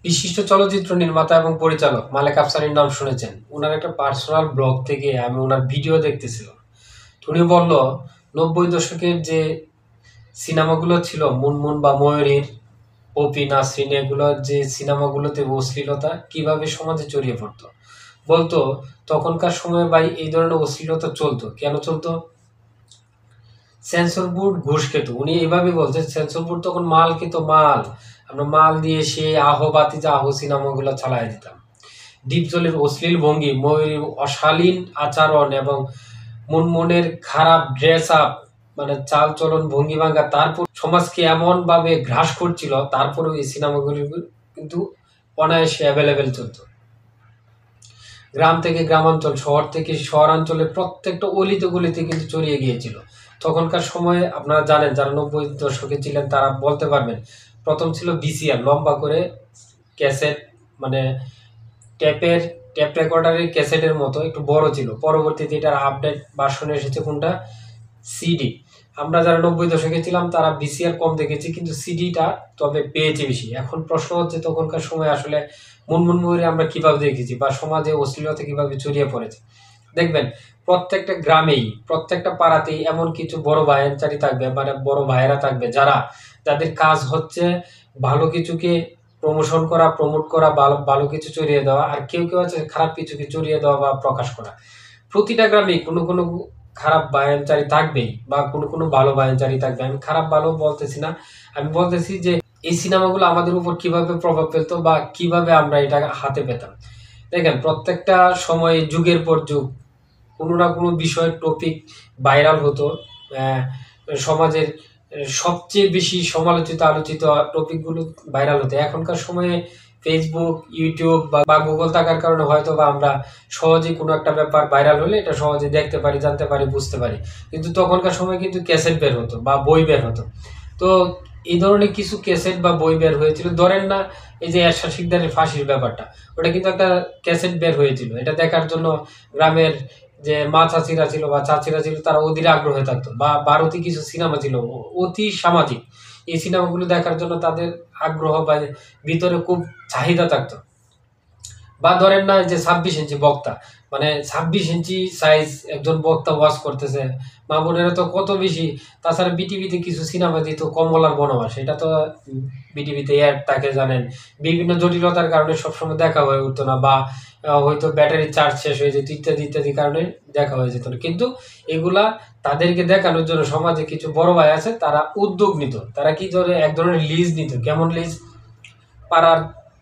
বিশিষ্ট চলচ্চিত্র নির্মাতা এবং পরিচালক মালেক আফসারীর নাম শুনেছেন। উনার একটা পার্সোনাল ব্লগ থেকে আমি ওনার ভিডিও দেখতেছিলাম। উনি বলল ৯০ দশকের যে সিনেমাগুলো ছিল মুনমুন বা ময়ূরীর, পপি, নাসরিন, এগুলো যে সিনেমাগুলোতে অশ্লীলতা কিভাবে সমাজে ছড়িয়ে পড়তো। বলতো তখনকার সময়ে ভাই এই ধরনের অশ্লীলতা চলতো। কেন চলতো? সেন্সর বোর্ড ঘুষ খেত। উনি এভাবে বলছেন সেন্সর বোর্ড তখন মাল খেত, মাল। আমরা মাল দিয়ে সেই আহো বাতিজা আহো সিনেমাগুলো চালাই দিতাম। ডিপজলের অশ্লীল ভঙ্গি, ময়ূরীর অশালীন আচরণ এবং মুনমুনের খারাপ ড্রেস আপ, মানে চাল চলন ভঙ্গি ভাঙ্গা, তারপর সমাজকে এমন ভাবে গ্রাস করছিল, তারপরেও এই সিনেমাগুলি কিন্তু অনায়াসে অ্যাভেলেবেল চলতো। গ্রাম থেকে গ্রামাঞ্চল, শহর থেকে শহরাঞ্চলে প্রত্যেকটা অলিতে গলিতে কিন্তু ছড়িয়ে গিয়েছিল। তখনকার সময়ে আপনারা জানেন, যারা ৯০ দশকে ছিলেন তারা বলতে পারবেন, প্রথম ছিল ভিসিআর, লম্বা করে ক্যাসেট, মানে ট্যাপ রেকর্ডারের ক্যাসেটের মতো একটু বড় ছিল। পরবর্তীতে এটার আপডেট ভার্সন এসেছে কোনটা? সিডি। আমরা যারা ৯০ দশকে ছিলাম তারা ভিসিআর কম দেখেছি, কিন্তু সিডিটা তবে পেয়েছি বেশি। এখন প্রশ্ন হচ্ছে তখনকার সময় আসলে মুনমুন ময়ূরী আমরা কিভাবে দেখেছি বা সমাজে অশ্লীলতা কিভাবে ছড়িয়ে পড়েছে। দেখবেন প্রত্যেকটা গ্রামেই, প্রত্যেকটা পাড়াতেই এমন কিছু বড় ভাইচারি থাকবে, মানে বড় ভাইয়েরা থাকবে যাদের কাজ হচ্ছে ভালো কিছুকে প্রমোশন করা, প্রমোট করা, ভালো কিছু ছড়িয়ে দেওয়া। আর কেউ আছে খারাপ কিছুকে ছড়িয়ে দেওয়া বা প্রকাশ করা। প্রতিটা গ্রামেই কোনো খারাপ বায়ানচারী থাকবেই বা কোনো ভালো বায়ানচারী থাকবে। আমি খারাপ ভালো বলতেছি না, আমি বলতেছি যে এই সিনেমাগুলো আমাদের উপর কিভাবে প্রভাব ফেলতো বা কিভাবে আমরা এটা হাতে পেতাম। দেখেন প্রত্যেকটা সময়ে যুগের পর যুগ কোনো না কোনো বিষয় টপিক ভাইরাল হতো। সমাজের সবচেয়ে বেশি সমালোচিত আলোচিত টপিকগুলো ভাইরাল হতো। এখনকার সময়ে ফেসবুক, ইউটিউব বা গুগল থাকার কারণে হয়তো বা আমরা সহজেই কোনো একটা ব্যাপার ভাইরাল হলে এটা সহজে দেখতে পারি, জানতে পারি, বুঝতে পারি। কিন্তু তখনকার সময় কিন্তু ক্যাসেট বের হতো বা বই বের হতো। তো এই ধরনের কিছু ক্যাসেট বা বই বের হয়েছিল। ধরেন না এই যে এরশাদ শিকদারের ফাঁসির ব্যাপারটা, ওটা কিন্তু একটা ক্যাসেট বের হয়েছিল। এটা দেখার জন্য গ্রামের যে মা চাচিরা ছিল বা চাচিরা ছিল তারা অধীর আগ্রহে থাকতো। বা ভারতীয় কিছু সিনেমা ছিল অতি সামাজিক, এই সিনেমাগুলো দেখার জন্য তাদের আগ্রহ বা ভিতরে খুব চাহিদা থাকতো। বা ধরেন না যে ২৬ ইঞ্চি বক্তা, মানে ২৬ ইঞ্চি সাইজ একজন বক্তা ওয়াজ করতেছে, মা বোনেরা তো কত বেশি। তাছাড়া বিটিভিতে কিছু সিনেমা দিত, কমলার বনবাস, এটা তো বিটিভিতে অ্যাড তাকে জানেন। বিভিন্ন জটিলতার কারণে সবসময় দেখা হয়ে উঠতো না, বা হয়তো ব্যাটারি চার্জ শেষ হয়ে যেত, ইত্যাদি ইত্যাদি কারণে দেখা হয়ে যেত না। কিন্তু এগুলা তাদেরকে দেখানোর জন্য সমাজে কিছু বড় ভাই আছে, তারা উদ্যোগ নিত। তারা কি ধরে এক ধরনের লিজ নিত। কেমন লিজ? পাড়ার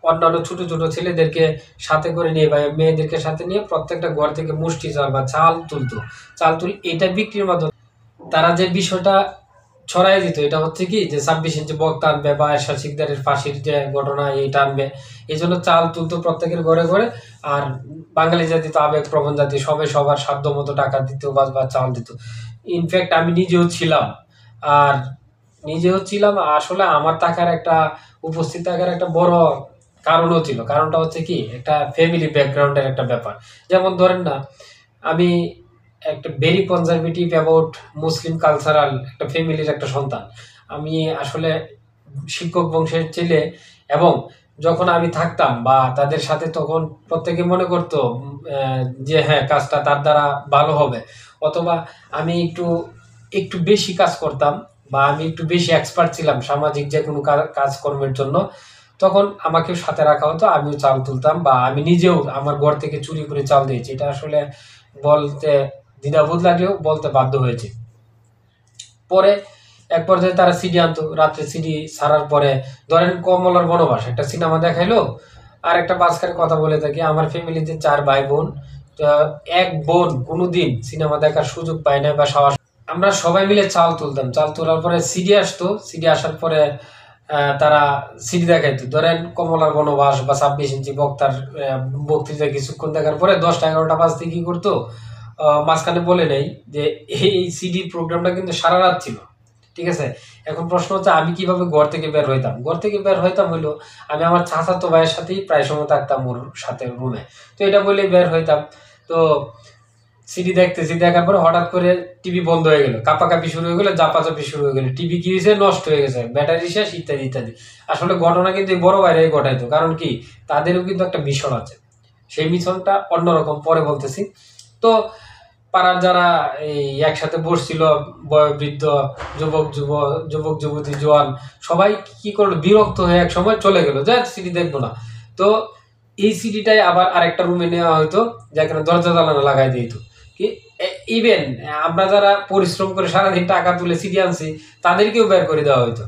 অন্যান্য ছোট ছোট ছেলেদেরকে সাথে করে নিয়ে বা মেয়েদেরকে সাথে নিয়ে প্রত্যেকটা ঘর থেকে মুষ্টি চাল বা চাল তুলতো। এটা বিক্রির মাধ্যমে তারা যে বিষয়টা ছড়াই দিত, এটা হচ্ছে কি যে ২৬ ইঞ্চি বক্তা আনবে বা এরশাদ শিকদারের ফাঁসির যে ঘটনা এইটা আনবে, এই জন্য চাল তুলতো প্রত্যেকের ঘরে ঘরে। আর বাঙালি জাতি তো আবেগ প্রবণ জাতি, সবে সবার সাধ্য মতো টাকা দিত বা চাল দিত। ইনফ্যাক্ট আমি নিজেও ছিলাম আসলে আমার টাকার একটা উপস্থিত থাকার একটা বড় কারণও ছিল। কারণটা হচ্ছে কি, একটা ফ্যামিলি ব্যাকগ্রাউন্ডের একটা ব্যাপার। যেমন ধরেন না, আমি একটা very conservative about Muslim cultural একটা ফ্যামিলির একটা সন্তান। আমি আসলে শিক্ষক বংশের ছেলে, এবং যখন আমি থাকতাম বা তাদের সাথে, তখন প্রত্যেকে মনে করতো যে হ্যাঁ কাজটা তার দ্বারা ভালো হবে, অথবা আমি একটু বেশি কাজ করতাম বা আমি একটু বেশি এক্সপার্ট ছিলাম সামাজিক যে কোনো কাজকর্মের জন্য। তখন আমাকেও সাথে রাখা হতো, আমিও চাল তুলতাম বা আমি নিজেও আমার ঘর থেকে চুরি করে চাল দিয়েছি। এটা আসলে বলতে দ্বিধাবোধ লাগলেও বলতে বাধ্য হয়েছি। পরে এক পর্যায়ে তারা সিডি আনতো, রাত্রে সিডি ছাড়ার পরে ধরেন কমলার বনবাস একটা সিনেমা দেখাইলো। আর একটা মাঝখানে কথা বলে থাকি, আমার ফ্যামিলিতে ৪ ভাই বোন, এক বোন কোনোদিন সিনেমা দেখার সুযোগ পায় না বা সাহস। আমরা সবাই মিলে চাল তুলতাম। চাল তোলার পরে সিডি আসতো, সিডি আসার পরে তারা সিডি দেখাইতো। ধরেন কমলার বনবাস বা ২৬ ইঞ্চি বক্তার বক্তৃতা কিছুক্ষণ দেখার পরে ১০টা-১১টা বাজতে কি করতো, মাঝখানে বলে নেই যে এই সিডি প্রোগ্রামটা কিন্তু সারা রাত ছিল। ঠিক আছে? এখন প্রশ্ন হচ্ছে আমি কিভাবে ঘর থেকে বের হইতাম? ঘর থেকে বের হইতাম হইলো আমি আমার চাচাতো ভাইয়ের সাথেই প্রায় সময় থাকতাম, ওর সাথে রুমে। তো এটা বলেই বের হইতাম। তো সিডি দেখতেছি, দেখার পরে হঠাৎ করে টিভি বন্ধ হয়ে গেল, কাঁপাকাঁপি শুরু হয়ে গেল, চাপাচাপি শুরু হয়ে গেল, টিভি কি হয়েছে, নষ্ট হয়ে গেছে, ব্যাটারি শেষ, ইত্যাদি ইত্যাদি। আসলে ঘটনা কিন্তু এই বড় ভাইরাই ঘটাইতো, কারণ কি তাদেরও কিন্তু একটা মিশন আছে, সেই মিশনটা অন্যরকম, পরে বলতেছি। তো পাড়ার যারা এই একসাথে বসছিল, বয়োবৃদ্ধ, যুবক যুবতী, জোয়ান, সবাই কি করলো, বিরক্ত হয়ে এক সময় চলে গেল, যা সিডি দেখবো না। তো এই সিডিটাই আবার আরেকটা রুমে নেওয়া হতো, যেখানে দরজা জানালা লাগাই দিত। কি ইভেন আমরা যারা পরিশ্রম করে সারাদিন টাকা তুলে সিডি আনছি, তাদেরকেও বের করে দেওয়া হইতো।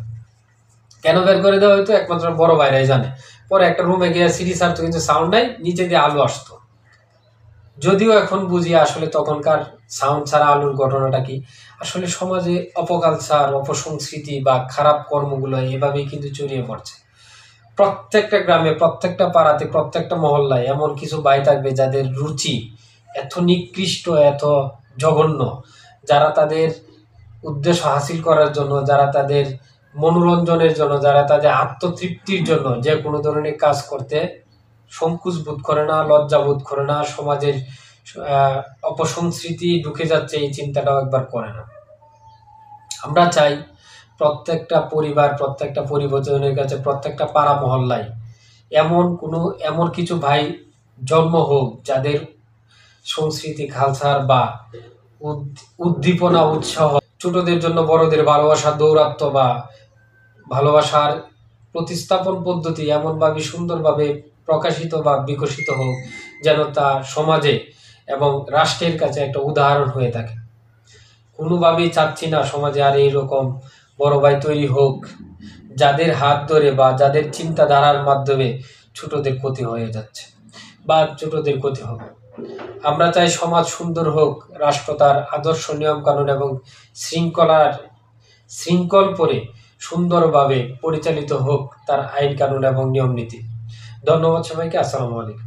কেন বের করে দেওয়া হইতো, একমাত্র বড় ভাইরাই জানে। পরে একটা রুমে গিয়ে সিডি ছাড়তো, কিন্তু সাউন্ড নাই, নিচে দিয়ে আলো আসতো। যদিও এখন বুঝি আসলে তখনকার সাউন্ড ছাড়া আলুর ঘটনাটা কি। আসলে সমাজে অপকালচার, অপসংস্কৃতি বা খারাপ কর্মগুলো এভাবেই কিন্তু ছড়িয়ে পড়ছে। প্রত্যেকটা গ্রামে, প্রত্যেকটা পাড়াতে, প্রত্যেকটা মহল্লায় এমন কিছু ভাই থাকবে যাদের রুচি এত নিকৃষ্ট, এত জঘন্য, যারা তাদের উদ্দেশ্য হাসিল করার জন্য, যারা তাদের মনোরঞ্জনের জন্য, যারা তাদের আত্মতৃপ্তির জন্য যে কোনো ধরনের কাজ করতে সংকোচ বোধ করে না, লজ্জা বোধ করে না, সমাজের অপসংস্কৃতি ঢুকে যাচ্ছে এই চিন্তাটাও একবার করে না। আমরা চাই প্রত্যেকটা পরিবার, প্রত্যেকটা পরিবর্তনের কাছে, প্রত্যেকটা পাড়া মহল্লায় এমন কিছু ভাই জন্ম হোক, যাদের সংস্কৃতি, কালচার বা উদ্দীপনা, উৎসাহ, ছোটদের জন্য বড়দের ভালোবাসা, দৌরাত্ম্য বা ভালোবাসার প্রতিস্থাপন পদ্ধতি এমনভাবে সুন্দরভাবে প্রকাশিত বা বিকশিত হোক, যেন তা সমাজে এবং রাষ্ট্রের কাছে একটা উদাহরণ হয়ে থাকে। কোনোভাবেই চাচ্ছি না সমাজে আর এইরকম বড় ভাই তৈরি হোক, যাদের হাত ধরে বা যাদের চিন্তাধারার মাধ্যমে ছোটদের ক্ষতি হয়ে যাচ্ছে বা ছোটদের ক্ষতি হবে। আমরা চাই সমাজ সুন্দর হোক, রাষ্ট্র তার আদর্শ, নিয়ম কানুন এবং শৃঙ্খল পরে সুন্দরভাবে পরিচালিত হোক তার আইন কানুন এবং নিয়ম নীতি। ধন্যবাদ সবাইকে। আসসালামু আলাইকুম।